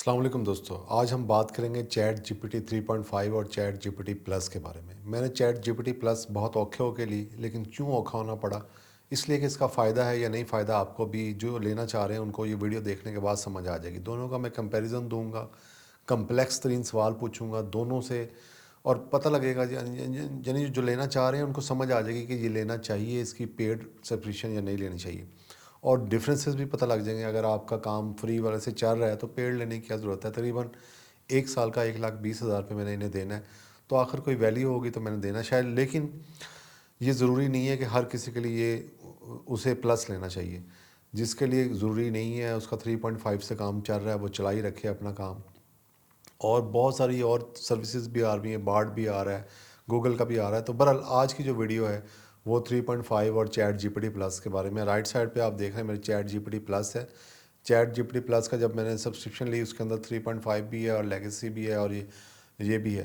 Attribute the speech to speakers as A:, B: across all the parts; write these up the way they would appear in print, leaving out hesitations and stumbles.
A: السلام علیکم دوستو، آج ہم بات کریں گے چیٹ جی پی ٹی 3.5 اور chat G P T plus کے بارے میں۔ میں نے chat G P T plus بہت اوکھے ہو کے لی، لیکن کیوں اوکھا ہونا پڑا؟ اس لیے کہ اس کا فائدہ ہے یا نہیں فائدہ آپ کو بھی جو لینا چاہ رہے ہیں ان کو یہ ویڈیو دیکھنے کے بعد سمجھ آ جائے گی۔ دونوں کا میں کمپیریزن دوں گا، کمپلیکس ترین سوال پوچھوں گا دونوں سے، اور پتہ لگے گا یعنی جو لینا چاہ رہے ہیں ان کو سمجھ آ جائے گی کہ یہ لینا چاہیے، اس کی پیڈ سبسکرپشن یا نہیں لینی چاہیے، اور ڈفرینسز بھی پتہ لگ جائیں گے۔ اگر آپ کا کام فری والے سے چل رہا ہے تو پیڈ لینے کی کیا ضرورت ہے؟ تقریباً ایک سال کا 1,20,000 روپے میں نے انہیں دینا ہے، تو آخر کوئی ویلیو ہوگی تو میں نے دینا شاید، لیکن یہ ضروری نہیں ہے کہ ہر کسی کے لیے اسے پلس لینا چاہیے۔ جس کے لیے ضروری نہیں ہے، اس کا 3.5 سے کام چل رہا ہے، وہ چلا ہی رکھے اپنا کام۔ اور بہت ساری اور سروسز بھی آ رہی ہیں، بارڈ بھی آ رہا ہے، گوگل کا بھی آ رہا ہے۔ تو بہرحال آج کی جو ویڈیو ہے وہ 3.5 اور chat G P T plus کے بارے میں۔ رائٹ سائڈ پہ آپ دیکھ رہے ہیں میری Chat G P T plus ہے۔ Chat G P T plus کا جب میں نے سبسکرپشن لی، اس کے اندر 3.5 بھی ہے اور لیگیسی بھی ہے، اور یہ بھی ہے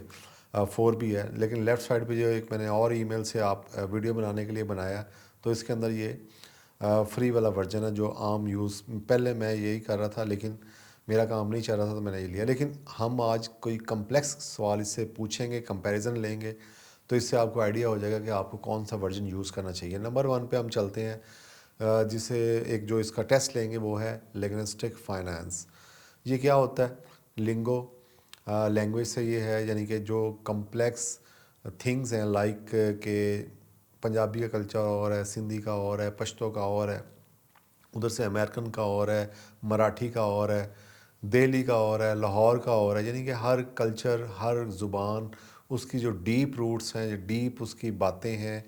A: 4 بھی ہے۔ لیکن لیفٹ سائڈ پہ جو ایک میں نے اور ای میل سے آپ ویڈیو بنانے کے لیے بنایا، تو اس کے اندر یہ فری والا ورژن ہے جو عام یوز۔ پہلے میں یہی کر رہا تھا لیکن میرا کام نہیں چل رہا تھا تو میں نے یہ لیا۔ لیکن ہم آج کوئی کمپلیکس سوال اس سے پوچھیں گے، کمپیریزن لیں گے، تو اس سے آپ کو آئیڈیا ہو جائے گا کہ آپ کو کون سا ورژن یوز کرنا چاہیے۔ نمبر 1 پہ ہم چلتے ہیں، جسے ایک جو اس کا ٹیسٹ لیں گے وہ ہے لنگوسٹک فائنانس۔ یہ کیا ہوتا ہے؟ لنگو لینگویج سے یہ ہے، یعنی کہ جو کمپلیکس تھنگز ہیں، لائک کہ پنجابی کا کلچر اور ہے، سندھی کا اور ہے، پشتو کا اور ہے، ادھر سے امریکن کا اور ہے، مراٹھی کا اور ہے، دہلی کا اور ہے، لاہور کا اور ہے۔ یعنی کہ ہر کلچر، ہر زبان، اس کی جو ڈیپ روٹس ہیں، جو ڈیپ اس کی باتیں ہیں،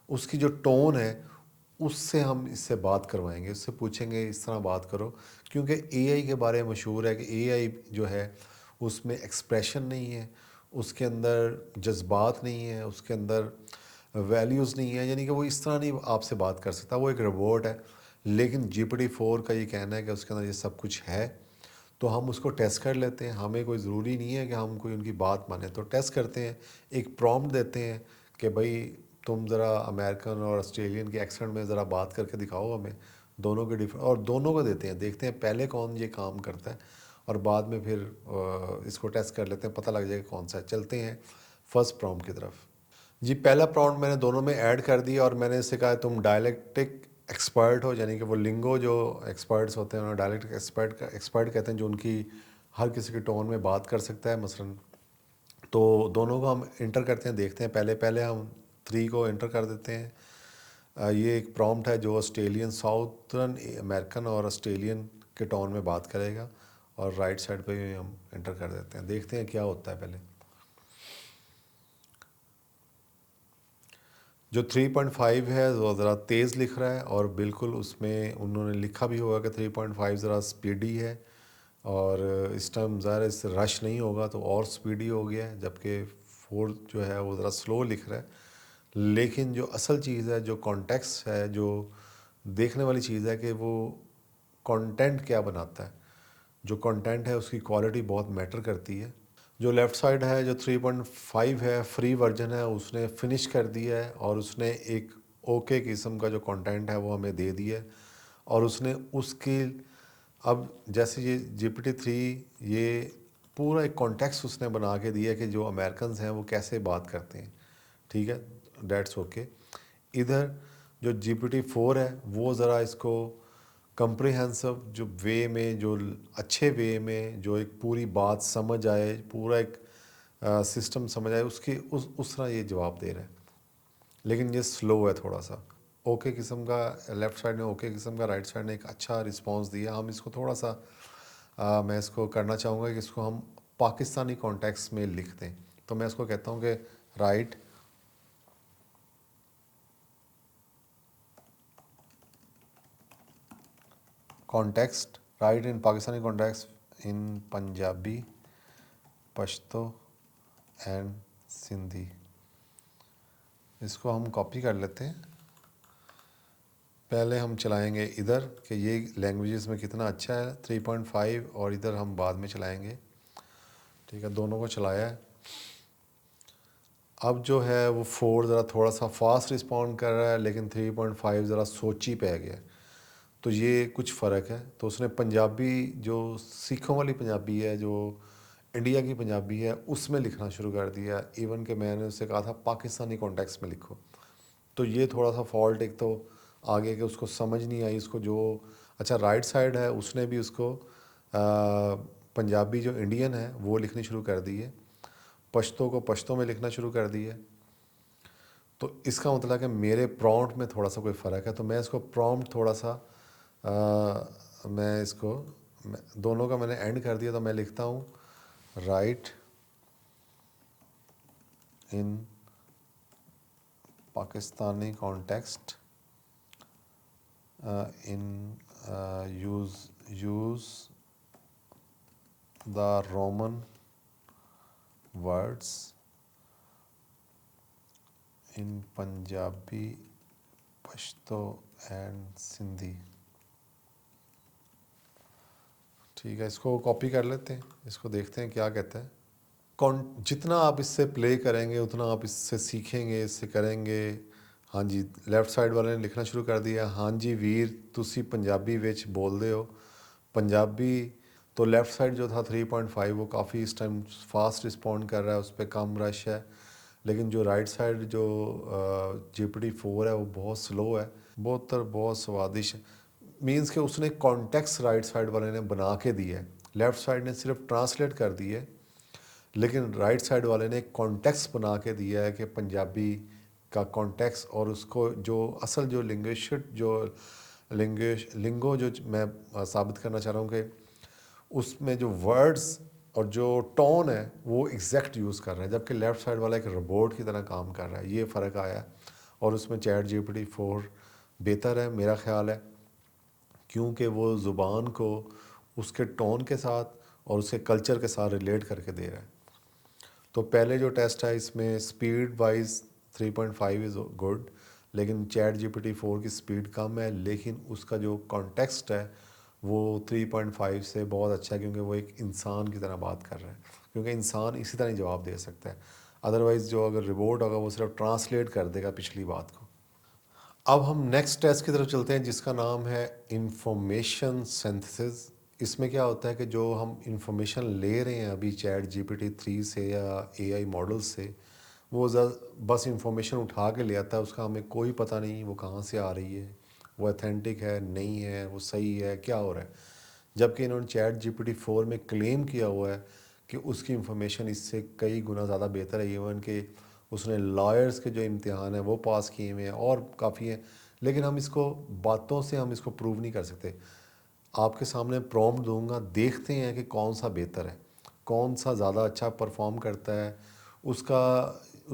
A: اس کی جو ٹون ہے، اس سے ہم اس سے بات کروائیں گے، اس سے پوچھیں گے اس طرح بات کرو۔ کیونکہ اے آئی کے بارے میں مشہور ہے کہ اے آئی جو ہے اس میں ایکسپریشن نہیں ہے، اس کے اندر جذبات نہیں ہیں، اس کے اندر ویلیوز نہیں ہیں، یعنی کہ وہ اس طرح نہیں آپ سے بات کر سکتا، وہ ایک روبوٹ ہے۔ لیکن جی پی ٹی 4 کا یہ کہنا ہے کہ اس کے اندر یہ سب کچھ ہے، تو ہم اس کو ٹیسٹ کر لیتے ہیں۔ ہمیں کوئی ضروری نہیں ہے کہ ہم کوئی ان کی بات مانیں، تو ٹیسٹ کرتے ہیں، ایک پرومپٹ دیتے ہیں کہ بھائی تم ذرا امریکن اور آسٹریلین کے ایکسنٹ میں ذرا بات کر کے دکھاؤ ہمیں، دونوں کے اور دونوں کو دیتے ہیں، دیکھتے ہیں پہلے کون یہ کام کرتا ہے، اور بعد میں پھر اس کو ٹیسٹ کر لیتے ہیں، پتہ لگ جائے گا کون سا ہے۔ چلتے ہیں فرسٹ پرومپٹ کی طرف۔ جی پہلا پراؤنڈ میں نے دونوں میں ایڈ کر دیا، اور میں نے اس سے کہا تم ڈائلیکٹک ایکسپرٹ ہو، یعنی کہ وہ لنگو جو ایکسپرٹس ہوتے ہیں انہیں ڈائلیکٹک ایکسپرٹ کہتے ہیں، جو ان کی ہر کسی کے ٹون میں بات کر سکتا ہے مثلاً۔ تو دونوں کو ہم انٹر کرتے ہیں، دیکھتے ہیں، پہلے ہم 3 کو انٹر کر دیتے ہیں۔ یہ ایک پرومپٹ ہے جو آسٹریلین، ساؤترن امریکن اور آسٹریلین کے ٹون میں بات کرے گا، اور رائٹ سائڈ پہ ہم انٹر کر دیتے ہیں، دیکھتے ہیں کیا ہوتا ہے۔ پہلے جو 3.5 ہے وہ ذرا تیز لکھ رہا ہے، اور بالکل اس میں انہوں نے لکھا بھی ہوگا کہ 3.5 ذرا سپیڈی ہے، اور اس ٹائم ظاہر اس سے رش نہیں ہوگا تو اور سپیڈی ہو گیا ہے، جبکہ 4 جو ہے وہ ذرا سلو لکھ رہا ہے۔ لیکن جو اصل چیز ہے، جو کانٹیکسٹ ہے، جو دیکھنے والی چیز ہے کہ وہ کانٹینٹ کیا بناتا ہے، جو کانٹینٹ ہے اس کی کوالٹی بہت میٹر کرتی ہے۔ جو لیفٹ سائڈ ہے، جو 3.5 ہے، فری ورژن ہے، اس نے فنش کر دیا ہے، اور اس نے ایک اوکے قسم کا جو کانٹینٹ ہے وہ ہمیں دے دیا ہے، اور اس نے اس کی اب جیسے یہ جی پی ٹی 3 یہ پورا ایک کانٹیکس اس نے بنا کے دیا کہ جو امریکنز ہیں وہ کیسے بات کرتے ہیں، ٹھیک ہے، ڈیٹس اوکے۔ ادھر جو جی پی ٹی 4 ہے وہ ذرا اس کو کمپریہنسو جو وے میں، جو اچھے وے میں، جو ایک پوری بات سمجھ آئے، پورا ایک سسٹم سمجھ آئے، اس طرح یہ جواب دے رہا ہے، لیکن یہ سلو ہے تھوڑا سا۔ اوکے قسم کا لیفٹ سائڈ نے اوکے قسم کا، رائٹ سائڈ نے ایک اچھا رسپانس دیا۔ ہم اس کو تھوڑا سا میں اس کو کرنا چاہوں گا کہ اس کو ہم پاکستانی کانٹیکس میں لکھ دیں، تو میں اس کو کہتا ہوں کہ رائٹ کانٹیکسٹ، رائٹ ان پاکستانی context in Punjabi, Pashto and Sindhi. اس کو ہم کاپی کر لیتے ہیں۔ پہلے ہم چلائیں گے ادھر کہ یہ لینگویجز میں کتنا اچھا ہے 3.5، اور ادھر ہم بعد میں چلائیں گے، ٹھیک ہے، دونوں کو چلایا ہے۔ اب جو ہے وہ 4 ذرا تھوڑا سا فاسٹ رسپونڈ کر رہا ہے، لیکن 3.5 ذرا سوچی پہ گیا، تو یہ کچھ فرق ہے. تو اس نے پنجابی جو سکھوں والی پنجابی ہے، جو انڈیا کی پنجابی ہے، اس میں لکھنا شروع کر دیا. ایون کہ میں نے اس سے کہا تھا پاکستانی کانٹیکس میں لکھو. تو یہ تھوڑا سا فالٹ ایک تو آگے کہ اس کو سمجھ نہیں آئی. اس کو جو اچھا رائٹ سائڈ ہے اس نے بھی اس کو پنجابی جو انڈین ہے وہ لکھنی شروع کر دی ہے، پشتو کو پشتو میں لکھنا شروع کر دی ہے. تو اس کا مطلب کہ میرے پرامپٹ میں تھوڑا سا کوئی فرق ہے. تو میں اس کو پرامپٹ تھوڑا سا میں اس کو دونوں کا میں نے اینڈ کر دیا. تو میں لکھتا ہوں رائٹ ان پاکستانی context in use the Roman words in Punjabi, Pashto and Sindhi. ٹھیک ہے، اس کو کاپی کر لیتے ہیں، اس کو دیکھتے ہیں کیا کہتا ہے. جتنا آپ اس سے پلے کریں گے اتنا آپ اس سے سیکھیں گے، اس سے کریں گے. ہاں جی، لیفٹ سائڈ والے نے لکھنا شروع کر دیا. ہاں جی ویر تسی پنجابی وچ بول دے ہو. پنجابی تو لیفٹ سائڈ جو تھا 3.5 وہ کافی اس ٹائم فاسٹ رسپونڈ کر رہا ہے، اس پہ کم رش ہے. لیکن جو رائٹ سائڈ جو GPT-4 ہے وہ بہت سلو ہے، بہت سوادش. مینس کہ اس نے کانٹیکس رائٹ سائڈ والے نے بنا کے دی ہے، لیفٹ سائڈ نے صرف ٹرانسلیٹ کر دی ہے. لیکن رائٹ سائڈ والے نے کانٹیکس بنا کے دیا ہے کہ پنجابی کا کانٹیکس، اور اس کو جو اصل جو لنگو جو میں ثابت کرنا چاہ رہا ہوں کہ اس میں جو ورڈز اور جو ٹون ہے وہ ایگزیکٹ یوز کر رہا ہے، جبکہ لیفٹ سائڈ والا ایک روبوٹ کی طرح کام کر رہا ہے. یہ فرق آیا ہے. اور اس میں چیٹ GPT-4 بہتر ہے میرا خیال ہے، کیونکہ وہ زبان کو اس کے ٹون کے ساتھ اور اس کے کلچر کے ساتھ ریلیٹ کر کے دے رہا ہے. تو پہلے جو ٹیسٹ ہے اس میں سپیڈ وائز 3.5 از گڈ، لیکن چیٹ GPT-4 کی سپیڈ کم ہے، لیکن اس کا جو کانٹیکسٹ ہے وہ 3.5 سے بہت اچھا ہے، کیونکہ وہ ایک انسان کی طرح بات کر رہا ہے. کیونکہ انسان اسی طرح جواب دے سکتا ہے، ادروائز جو اگر رپورٹ ہوگا وہ صرف ٹرانسلیٹ کر دے گا پچھلی بات کو. اب ہم نیکسٹ ٹیسٹ کی طرف چلتے ہیں جس کا نام ہے انفارمیشن سینتھسز. اس میں کیا ہوتا ہے کہ جو ہم انفارمیشن لے رہے ہیں ابھی چیٹ GPT-3 سے یا AI ماڈل سے، وہ بس انفارمیشن اٹھا کے لے آتا ہے، اس کا ہمیں کوئی پتہ نہیں وہ کہاں سے آ رہی ہے، وہ اتھینٹک ہے نہیں ہے، وہ صحیح ہے، کیا ہو رہا ہے. جبکہ انہوں نے چیٹ GPT-4 میں کلیم کیا ہوا ہے کہ اس کی انفارمیشن اس سے کئی گنا زیادہ بہتر ہے. ایون کہ اس نے لائرز کے جو امتحان ہیں وہ پاس کیے ہوئے ہیں اور کافی ہیں. لیکن ہم اس کو باتوں سے ہم اس کو پروو نہیں کر سکتے. آپ کے سامنے پرومپٹ دوں گا، دیکھتے ہیں کہ کون سا بہتر ہے، کون سا زیادہ اچھا پرفارم کرتا ہے. اس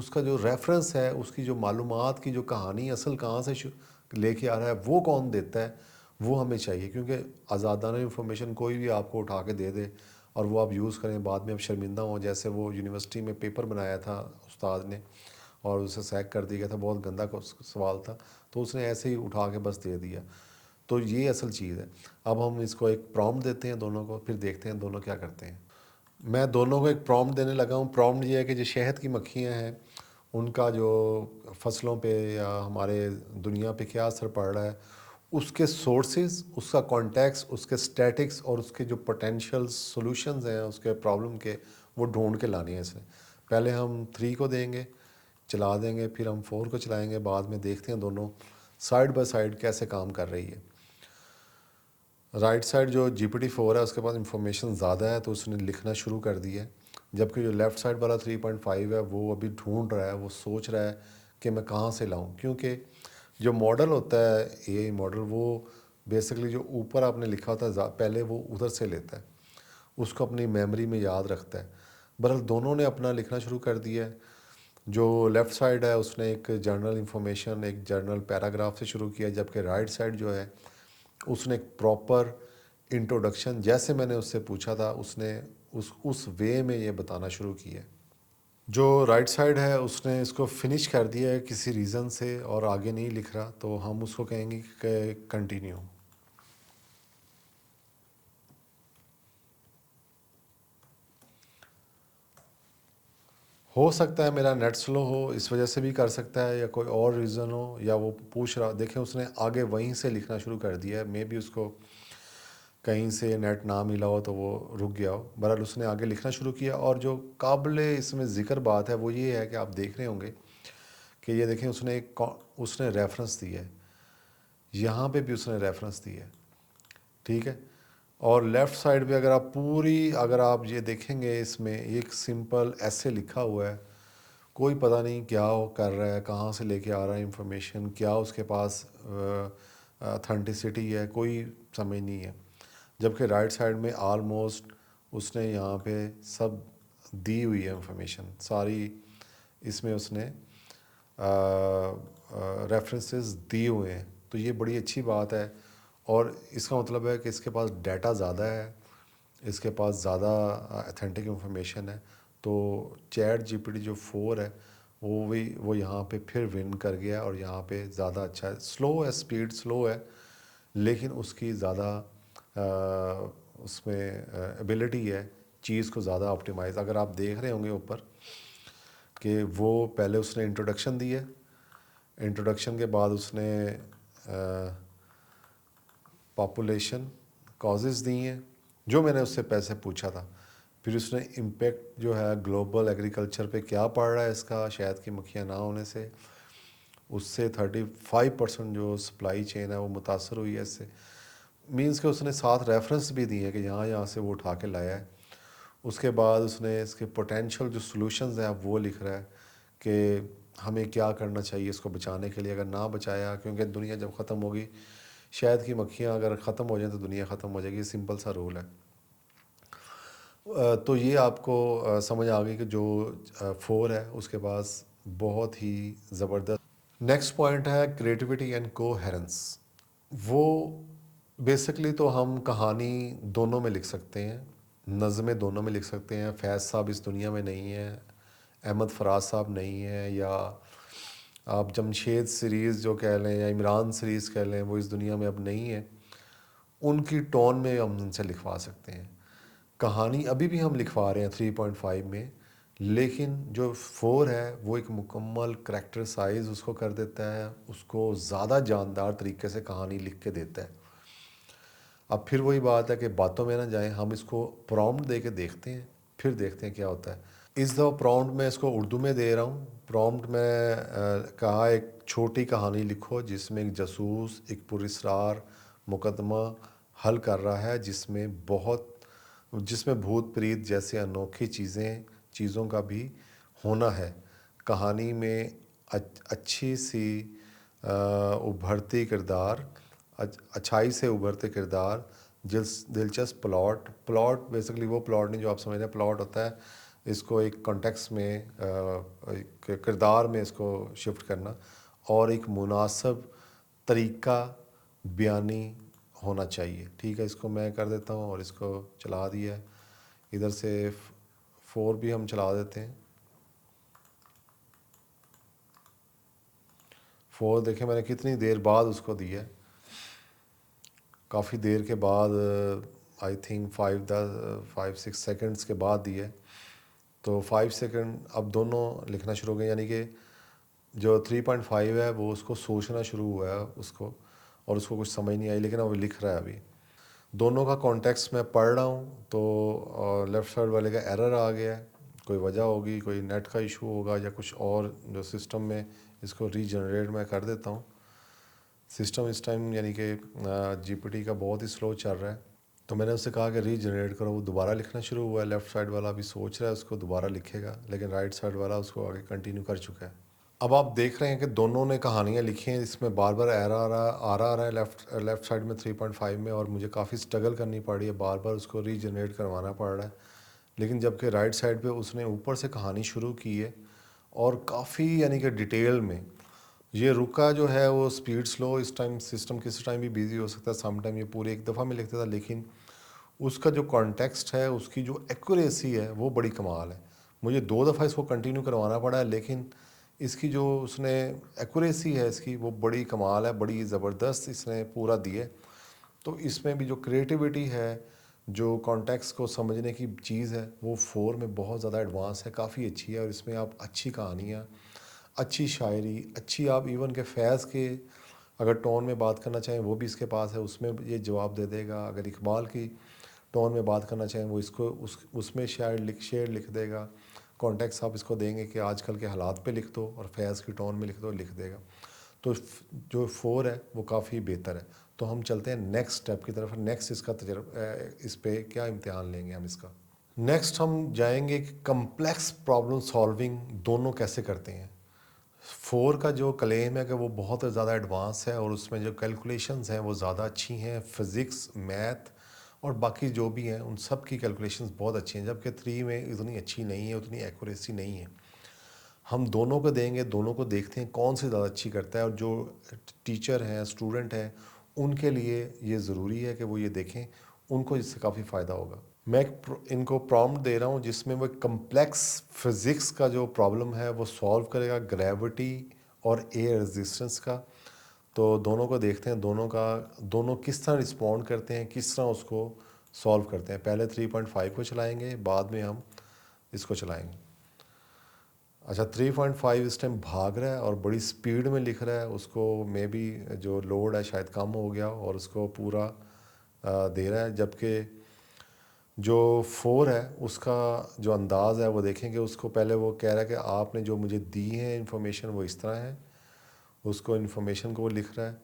A: کا جو ریفرنس ہے، اس کی جو معلومات کی جو کہانی اصل کہاں سے لے کے آ رہا ہے، وہ کون دیتا ہے، وہ ہمیں چاہیے. کیونکہ آزادانہ انفارمیشن کوئی بھی آپ کو اٹھا کے دے دے اور وہ آپ یوز کریں، بعد میں آپ شرمندہ ہوں. جیسے وہ یونیورسٹی میں پیپر بنایا تھا استاد نے اور اسے سیک کر دیا گیا تھا، بہت گندا سوال تھا، تو اس نے ایسے ہی اٹھا کے بس دے دیا. تو یہ اصل چیز ہے. اب ہم اس کو ایک پرومپٹ دیتے ہیں دونوں کو، پھر دیکھتے ہیں دونوں کیا کرتے ہیں. میں دونوں کو ایک پرومپٹ دینے لگا ہوں. پرومپٹ یہ ہے کہ جو شہد کی مکھیاں ہیں ان کا جو فصلوں پہ یا ہمارے دنیا پہ کیا اثر پڑ رہا ہے، اس کے سورسز، اس کا کانٹیکس، اس کے اسٹیٹکس اور اس کے جو پوٹینشیل سولوشنز ہیں اس کے پرابلم کے، وہ ڈھونڈ کے لانے ہیں. اس میں پہلے ہم 3 کو دیں گے، چلا دیں گے، پھر ہم 4 کو چلائیں گے، بعد میں دیکھتے ہیں دونوں سائڈ بائی سائڈ کیسے کام کر رہی ہے. رائٹ سائڈ جو GPT-4 ہے اس کے پاس انفارمیشن زیادہ ہے تو اس نے لکھنا شروع کر دی ہے، جبکہ جو لیفٹ سائڈ والا 3.5 ہے وہ ابھی ڈھونڈ رہا ہے، وہ سوچ رہا ہے کہ میں کہاں سے لاؤں. کیونکہ جو ماڈل ہوتا ہے AI ماڈل، وہ بیسکلی جو اوپر آپ نے لکھا ہوتا ہے پہلے وہ ادھر سے لیتا ہے، اس کو اپنی میموری میں یاد رکھتا ہے. بہرحال دونوں نے اپنا لکھنا شروع کر دیا ہے. جو لیفٹ سائڈ ہے اس نے ایک جرنل انفارمیشن، ایک جرنل پیراگراف سے شروع کیا، جبکہ رائٹ سائڈ جو ہے اس نے ایک پراپر انٹروڈکشن، جیسے میں نے اس سے پوچھا تھا اس نے اس وے میں یہ بتانا شروع کیا. جو رائٹ سائڈ ہے اس نے اس کو فنش کر دیا ہے کسی ریزن سے اور آگے نہیں لکھ رہا، تو ہم اس کو کہیں گے کہ کنٹینیو. ہو سکتا ہے میرا نیٹ سلو ہو اس وجہ سے بھی کر سکتا ہے، یا کوئی اور ریزن ہو، یا وہ پوچھ رہا، دیکھیں اس نے آگے وہیں سے لکھنا شروع کر دیا ہے، مے بی اس کو کہیں سے نیٹ نہ ملا ہو تو وہ رک گیا ہو، بہرحال اس نے آگے لکھنا شروع کیا۔ اور جو قابل اس میں ذکر بات ہے وہ یہ ہے کہ آپ دیکھ رہے ہوں گے کہ یہ دیکھیں اس نے ریفرنس دی ہے، یہاں پہ بھی اس نے ریفرنس دی ہے، ٹھیک ہے۔ اور لیفٹ سائڈ پہ اگر آپ یہ دیکھیں گے، اس میں ایک سمپل ایسے لکھا ہوا ہے، کوئی پتہ نہیں کیا وہ کر رہا ہے، کہاں سے لے کے آ رہا ہے انفارمیشن، کیا اس کے پاس اتھینٹسٹی ہے، کوئی سمجھ نہیں ہے۔ جبکہ رائٹ سائڈ میں آلموسٹ اس نے یہاں پہ سب دی ہوئی ہے انفارمیشن ساری، اس میں اس نے ریفرنسز دیے ہوئے ہیں، تو یہ بڑی اچھی بات ہے۔ اور اس کا مطلب ہے کہ اس کے پاس ڈیٹا زیادہ ہے، اس کے پاس زیادہ اتھینٹک انفارمیشن ہے۔ تو چیٹ جی پی ٹی جو 4 ہے وہ یہاں پہ پھر ون کر گیا، اور یہاں پہ زیادہ اچھا ہے، سلو ہے، سپیڈ سلو ہے، لیکن اس کی زیادہ اس میں ایبلٹی ہے چیز کو زیادہ آپٹیمائز۔ اگر آپ دیکھ رہے ہوں گے اوپر کہ وہ پہلے اس نے انٹروڈکشن دی ہے، انٹروڈکشن کے بعد اس نے پاپولیشن کازز دی ہیں جو میں نے اس سے پیسے پوچھا تھا، پھر اس نے امپیکٹ جو ہے گلوبل ایگریکلچر پہ کیا پڑ رہا ہے اس کا شہد کی مکھیاں نہ ہونے سے، اس سے 35% جو سپلائی چین ہے وہ متاثر ہوئی ہے اس سے، مینس کہ اس نے ساتھ ریفرنس بھی دی ہے کہ یہاں سے وہ اٹھا کے لایا ہے۔ اس کے بعد اس نے اس کے پوٹینشیل جو سلوشنز ہیں وہ لکھ رہا ہے کہ ہمیں کیا کرنا چاہیے اس کو بچانے کے لیے، اگر نہ بچایا، کیونکہ دنیا جب ختم ہوگی، شہد کی مکھیاں اگر ختم ہو جائیں تو دنیا ختم ہو جائے گی، سمپل سا رول ہے۔ تو یہ آپ کو سمجھ آ گئی کہ جو 4 ہے اس کے پاس بہت ہی زبردست۔ نیکسٹ پوائنٹ ہے کریٹیوٹی اینڈ کوہیرنس۔ وہ بیسکلی تو ہم کہانی دونوں میں لکھ سکتے ہیں، نظمیں دونوں میں لکھ سکتے ہیں۔ فیض صاحب اس دنیا میں نہیں ہیں، احمد فراز صاحب نہیں ہیں، یا آپ جمشید سیریز جو کہہ لیں یا عمران سیریز کہہ لیں، وہ اس دنیا میں اب نہیں ہے، ان کی ٹون میں ہم ان سے لکھوا سکتے ہیں۔ کہانی ابھی بھی ہم لکھوا رہے ہیں 3.5 میں، لیکن جو 4 ہے وہ ایک مکمل کریکٹر سائز اس کو کر دیتا ہے، اس کو زیادہ جاندار طریقے سے کہانی لکھ کے دیتا ہے۔ اب پھر وہی بات ہے کہ باتوں میں نہ جائیں، ہم اس کو پرومپٹ دے کے دیکھتے ہیں، پھر دیکھتے ہیں کیا ہوتا ہے۔ اس دفعہ پرومپٹ میں اس کو اردو میں دے رہا ہوں۔ پرومپٹ میں کہا ایک چھوٹی کہانی لکھو جس میں ایک جاسوس ایک پراسرار مقدمہ حل کر رہا ہے، جس میں بھوت پریت جیسے انوکھی چیزوں کا بھی ہونا ہے۔ کہانی میں اچھی سی ابھرتی کردار، اچھائی سے ابھرتے کردار، دلچسپ پلاٹ بیسکلی وہ پلاٹ نہیں جو آپ سمجھ رہے ہیں، پلاٹ ہوتا ہے اس کو ایک کانٹیکس میں ایک کردار میں اس کو شفٹ کرنا، اور ایک مناسب طریقہ بیانی ہونا چاہیے، ٹھیک ہے۔ اس کو میں کر دیتا ہوں اور اس کو چلا دیا ہے، ادھر سے 4 بھی ہم چلا دیتے ہیں۔ 4 دیکھیں میں نے کتنی دیر بعد اس کو دیا ہے، کافی دیر کے بعد، آئی تھنک 5-6 سیکنڈس کے بعد دیا ہے۔ تو 5 سیکنڈ اب دونوں لکھنا شروع ہو گئے، یعنی کہ جو 3.5 ہے وہ اس کو سوچنا شروع ہوا ہے اس کو، اور اس کو کچھ سمجھ نہیں آئی، لیکن وہ لکھ رہا ہے ابھی۔ دونوں کا کانٹیکس میں پڑھ رہا ہوں تو لیفٹ سائڈ والے کا ایرر آ گیا ہے، کوئی وجہ ہوگی، کوئی نیٹ کا ایشو ہوگا یا کچھ اور جو سسٹم میں اس کو ری جنریٹ میں کر دیتا ہوں۔ سسٹم اس ٹائم یعنی کہ جی پی ٹی کا بہت ہی سلو چل رہا ہے، تو میں نے اس سے کہا کہ ری جنریٹ کرو، وہ دوبارہ لکھنا شروع ہوا ہے۔ لیفٹ سائڈ والا بھی سوچ رہا ہے اس کو دوبارہ لکھے گا، لیکن رائٹ سائڈ والا اس کو آگے کنٹینیو کر چکا ہے۔ اب آپ دیکھ رہے ہیں کہ دونوں نے کہانیاں لکھی ہیں، اس میں بار بار ایرر آ رہا ہے لیفٹ سائڈ میں 3.5 میں، اور مجھے کافی سٹرگل کرنی پڑ رہی ہے، بار بار اس کو ری جنریٹ کروانا پڑ رہا ہے۔ لیکن جب کہ رائٹ سائڈ پہ اس نے اوپر سے کہانی شروع کی ہے، اور کافی یعنی کہ ڈیٹیل میں، یہ رکا جو ہے وہ سپیڈ سلو، اس ٹائم سسٹم کسی ٹائم بھی بیزی ہو سکتا ہے، سم ٹائم یہ پورے ایک دفعہ میں لکھتا تھا، لیکن اس کا جو کانٹیکسٹ ہے، اس کی جو ایکوریسی ہے وہ بڑی کمال ہے۔ مجھے 2 دفعہ اس کو کنٹینیو کروانا پڑا ہے، لیکن اس کی جو اس نے ایکوریسی ہے اس کی وہ بڑی کمال ہے، بڑی زبردست اس نے پورا دی ہے۔ تو اس میں بھی جو کریٹیوٹی ہے، جو کانٹیکس کو سمجھنے کی چیز ہے وہ 4 میں بہت زیادہ ایڈوانس ہے, کافی اچھی ہے, اور اس میں آپ اچھی کہانیاں, اچھی شاعری, اچھی آپ ایون کہ فیض کے اگر ٹون میں بات کرنا چاہیں وہ بھی اس کے پاس ہے, اس میں یہ جواب دے دے گا. اگر اقبال کی ٹون میں بات کرنا چاہیں وہ اس میں شعر لکھ دے گا. کانٹیکس آپ اس کو دیں گے کہ آج کل کے حالات پہ لکھ دو, اور فیض کی ٹون میں لکھ دو, لکھ دے گا. تو جو 4 ہے وہ کافی بہتر ہے. تو ہم چلتے ہیں نیکسٹ اسٹیپ کی طرف. نیکسٹ اس کا تجربہ, اس پہ کیا امتحان لیں گے ہم اس کا. نیکسٹ ہم جائیں گے کہ کمپلیکس پرابلم سالونگ دونوں کیسے کرتے ہیں. 4 کا جو کلیم ہے کہ وہ بہت زیادہ ایڈوانس ہے, اور اس میں جو کیلکولیشنز ہیں وہ زیادہ اچھی ہیں. فزکس, میتھ اور باقی جو بھی ہیں ان سب کی کیلکولیشنز بہت اچھی ہیں, جبکہ 3 میں اتنی اچھی نہیں ہے, اتنی ایکوریسی نہیں ہے. ہم دونوں کو دیں گے, دونوں کو دیکھتے ہیں کون سی زیادہ اچھی کرتا ہے, اور جو ٹیچر ہیں, اسٹوڈنٹ ہیں, ان کے لیے یہ ضروری ہے کہ وہ یہ دیکھیں, ان کو اس سے کافی فائدہ ہوگا. میں ان کو پرومپٹ دے رہا ہوں جس میں وہ کمپلیکس فزکس کا جو پرابلم ہے وہ سولو کرے گا, گریوٹی اور ایئر ریزسٹنس کا. تو دونوں کو دیکھتے ہیں, دونوں کس طرح رسپونڈ کرتے ہیں, کس طرح اس کو سولو کرتے ہیں. پہلے 3.5 کو چلائیں گے, بعد میں ہم اس کو چلائیں گے. اچھا, 3.5 اس ٹائم بھاگ رہا ہے اور بڑی سپیڈ میں لکھ رہا ہے. اس کو مے بی جو لوڈ ہے شاید کم ہو گیا اور اس کو پورا دے رہا ہے. جبکہ جو 4 ہے اس کا جو انداز ہے وہ دیکھیں گے, اس کو پہلے وہ کہہ رہا ہے کہ آپ نے جو مجھے دی ہیں انفارمیشن وہ اس طرح ہے, اس کو انفارمیشن کو وہ لکھ رہا ہے.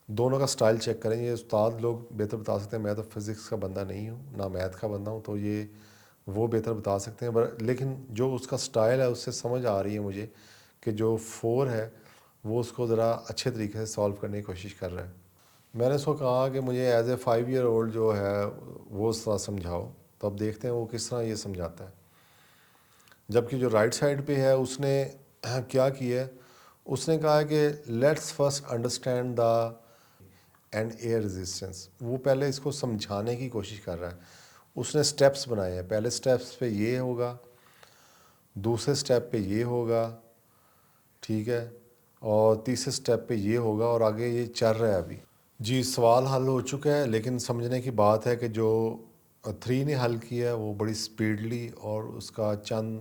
A: دونوں کا سٹائل چیک کریں, یہ استاد لوگ بہتر بتا سکتے ہیں, میں تو فزکس کا بندہ نہیں ہوں, نہ میتھ کا بندہ ہوں, تو یہ وہ بہتر بتا سکتے ہیں. لیکن جو اس کا سٹائل ہے اس سے سمجھ آ رہی ہے مجھے کہ جو 4 ہے وہ اس کو ذرا اچھے طریقے سے سالو کرنے کی کوشش کر رہا ہے. میں نے اس کو کہا کہ مجھے ایز اے 5 ایئر اولڈ جو ہے وہ اس طرح سمجھاؤ, تو اب دیکھتے ہیں وہ کس طرح یہ سمجھاتا ہے. جبکہ جو رائٹ سائڈ پہ ہے اس نے کیا کیا ہے, اس نے کہا کہ let's first understand the and air resistance. وہ پہلے اس کو سمجھانے کی کوشش کر رہا ہے. اس نے سٹیپس بنائے ہیں, پہلے سٹیپس پہ یہ ہوگا, دوسرے سٹیپ پہ یہ ہوگا, ٹھیک ہے, اور تیسرے سٹیپ پہ یہ ہوگا, اور آگے یہ چل رہا ہے ابھی. جی, سوال حل ہو چکا ہے, لیکن سمجھنے کی بات ہے کہ جو 3 نے حل کیا ہے وہ بڑی سپیڈلی, اور اس کا چند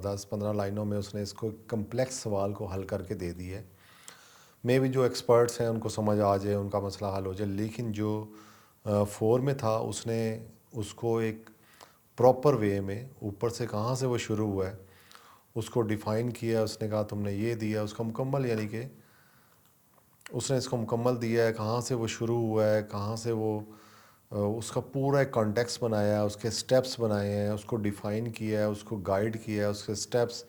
A: 10-15 لائنوں میں اس نے اس کو کمپلیکس سوال کو حل کر کے دے دی ہے. مے بھی جو ایکسپرٹس ہیں ان کو سمجھ آ جائے, ان کا مسئلہ حل ہو جائے. لیکن جو 4 میں تھا اس نے اس کو ایک پراپر وے میں, اوپر سے کہاں سے وہ شروع ہوا ہے اس کو ڈیفائن کیا. اس نے کہا تم نے یہ دیا, اس کا مکمل, یعنی کہ اس نے اس کو مکمل دیا ہے, کہاں سے وہ شروع ہوا ہے, کہاں سے وہ, اس کا پورا ایک کانٹیکس بنایا ہے, اس کے سٹیپس بنائے ہیں, اس کو ڈیفائن کیا ہے, اس کو گائیڈ کیا ہے, اس کے سٹیپس,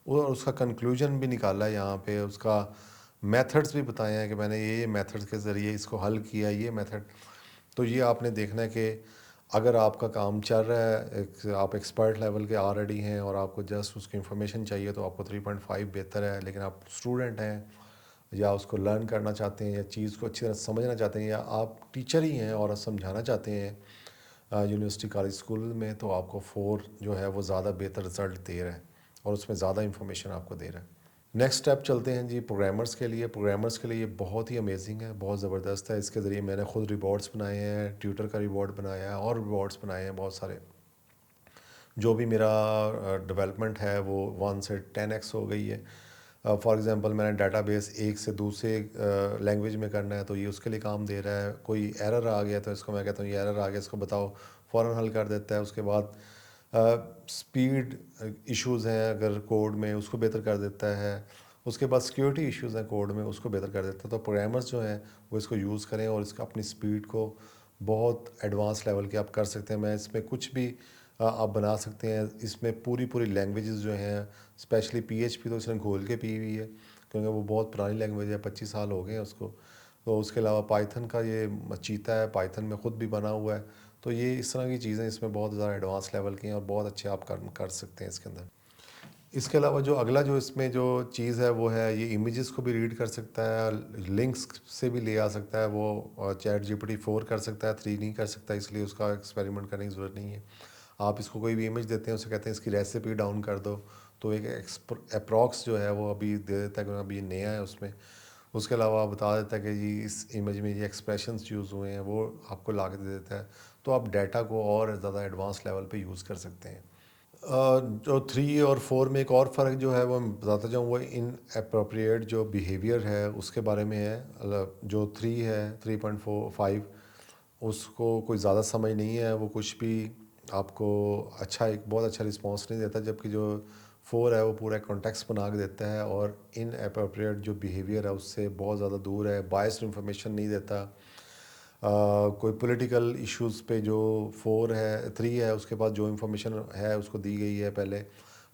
A: اور اس کا کنکلوژن بھی نکالا ہے یہاں پہ. اس کا میتھڈس بھی بتائے ہیں کہ میں نے یہ میتھڈس کے ذریعے اس کو حل کیا, یہ میتھڈ. تو یہ آپ نے دیکھنا ہے کہ اگر آپ کا کام چل رہا ہے, آپ ایکسپرٹ لیول کے آلریڈی ہیں اور آپ کو جسٹ اس کی انفارمیشن چاہیے, تو آپ کو 3.5 بہتر ہے. لیکن آپ اسٹوڈنٹ ہیں یا اس کو لرن کرنا چاہتے ہیں, یا چیز کو اچھی طرح سمجھنا چاہتے ہیں, یا آپ ٹیچر ہی ہیں اور سمجھانا چاہتے ہیں یونیورسٹی کالج اسکول میں, تو آپ کو 4 جو ہے وہ زیادہ بہتر رزلٹ دے رہا ہے, اور اس میں زیادہ انفارمیشن آپ کو دے رہا ہے. نیکسٹ اسٹیپ چلتے ہیں جی پروگرامرس کے لیے. پروگرامرس کے لیے یہ بہت ہی امیزنگ ہے, بہت زبردست ہے. اس کے ذریعے میں نے خود ریوارڈس بنائے ہیں, ٹیوٹر کا ریوارڈ بنایا ہے, اور ریوارڈس بنائے ہیں بہت سارے. جو بھی میرا ڈیولپمنٹ ہے وہ 1 سے 10x ہو گئی ہے. فار ایگزامپل میں نے ڈیٹا بیس ایک سے دوسرے لینگویج میں کرنا ہے, تو یہ اس کے لیے کام دے رہا ہے. کوئی ایرر آ گیا تو اس کو میں کہتا ہوں یہ ایرر آ گیا, اس کو بتاؤ, فوراً حل کر دیتا ہے. اس کے بعد سپیڈ ایشوز ہیں اگر کوڈ میں, اس کو بہتر کر دیتا ہے. اس کے بعد سیکیورٹی ایشوز ہیں کوڈ میں, اس کو بہتر کر دیتا ہے. تو پروگرامرز جو ہیں وہ اس کو یوز کریں, اور اس کا اپنی سپیڈ کو بہت ایڈوانس لیول کے آپ کر سکتے ہیں. میں اس میں کچھ بھی آپ بنا سکتے ہیں. اس میں پوری لینگویجز جو ہیں, اسپیشلی PHP تو اس نے گھول کے پی ہوئی ہے, کیونکہ وہ بہت پرانی لینگویج ہے, 25 سال ہو گئے ہیں اس کو. تو اس کے علاوہ پائتھن کا یہ چیتا ہے, پائتھن میں خود بھی بنا ہوا ہے. تو یہ اس طرح کی چیزیں اس میں بہت زیادہ ایڈوانس لیول کی ہیں, اور بہت اچھے آپ کر سکتے ہیں اس کے اندر. اس کے علاوہ جو اگلا جو اس میں جو چیز ہے وہ ہے, یہ امیجز کو بھی ریڈ کر سکتا ہے, لنکس سے بھی لے آ سکتا ہے. وہ چیٹ GPT 4 کر سکتا ہے, 3 نہیں کر سکتا, اس لیے اس کا ایکسپیریمنٹ کرنے کی ضرورت نہیں ہے. آپ اس کو کوئی بھی امیج دیتے ہیں, اسے کہتے ہیں اس کی ریسیپی ڈاؤن کر دو, تو ایک اپروکس جو ہے وہ ابھی دے دیتا ہے, کیونکہ ابھی یہ نیا ہے اس میں. اس کے علاوہ بتا دیتا ہے کہ جی اس امیج میں یہ ایکسپریشنز یوز ہوئے ہیں, وہ آپ کو لا کے دے دیتا ہے. تو آپ ڈیٹا کو اور زیادہ ایڈوانس لیول پہ یوز کر سکتے ہیں۔ جو 3 اور 4 میں ایک اور فرق جو ہے وہ میں بتاتا جاؤں، وہ ان اپروپریٹ جو بیہیویئر ہے اس کے بارے میں ہے۔ جو 3 ہے 3.45 اس کو کوئی زیادہ سمجھ نہیں ہے، وہ کچھ بھی آپ کو ایک بہت اچھا رسپانس نہیں دیتا، جبکہ جو 4 ہے وہ پورا کانٹیکس بنا کے دیتا ہے اور ان اپروپریٹ جو بیہیویئر ہے اس سے بہت زیادہ دور ہے، بائسڈ انفارمیشن نہیں دیتا۔ کوئی پولیٹیکل ایشوز پہ جو 3 ہے اس کے پاس جو انفارمیشن ہے اس کو دی گئی ہے پہلے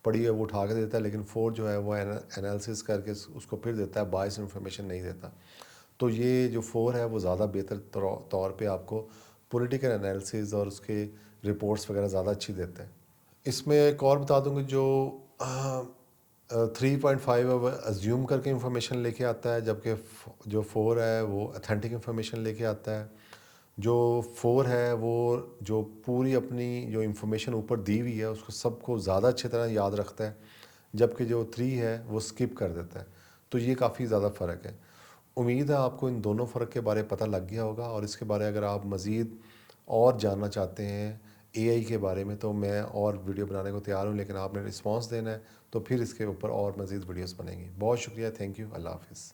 A: پڑھی ہے وہ اٹھا کے دیتا ہے، لیکن 4 جو ہے وہ انالیسس کر کے اس کو پھر دیتا ہے، بائس انفارمیشن نہیں دیتا۔ تو یہ جو 4 ہے وہ زیادہ بہتر طور پہ آپ کو پولیٹیکل انالیسز اور اس کے رپورٹس وغیرہ زیادہ اچھی دیتا ہے۔ اس میں ایک اور بتا دوں کہ جو 3.5 ہے وہ ازیوم کر کے انفارمیشن لے کے آتا ہے، جبکہ جو 4 ہے وہ اتھینٹک انفارمیشن لے کے آتا ہے۔ جو 4 ہے وہ جو پوری اپنی جو انفارمیشن اوپر دی ہوئی ہے اس کو سب کو زیادہ اچھی طرح یاد رکھتا ہے، جبکہ جو 3 ہے وہ اسکپ کر دیتا ہے۔ تو یہ کافی زیادہ فرق ہے۔ امید ہے آپ کو ان دونوں فرق کے بارے پتہ لگ گیا ہوگا، اور اس کے بارے اگر آپ مزید اور جاننا چاہتے ہیں اے آئی کے بارے میں تو میں اور ویڈیو بنانے کو تیار ہوں، لیکن آپ نے رسپانس دینا ہے تو پھر اس کے اوپر اور مزید ویڈیوز بنیں گی۔ بہت شکریہ، تھینک یو، اللہ حافظ۔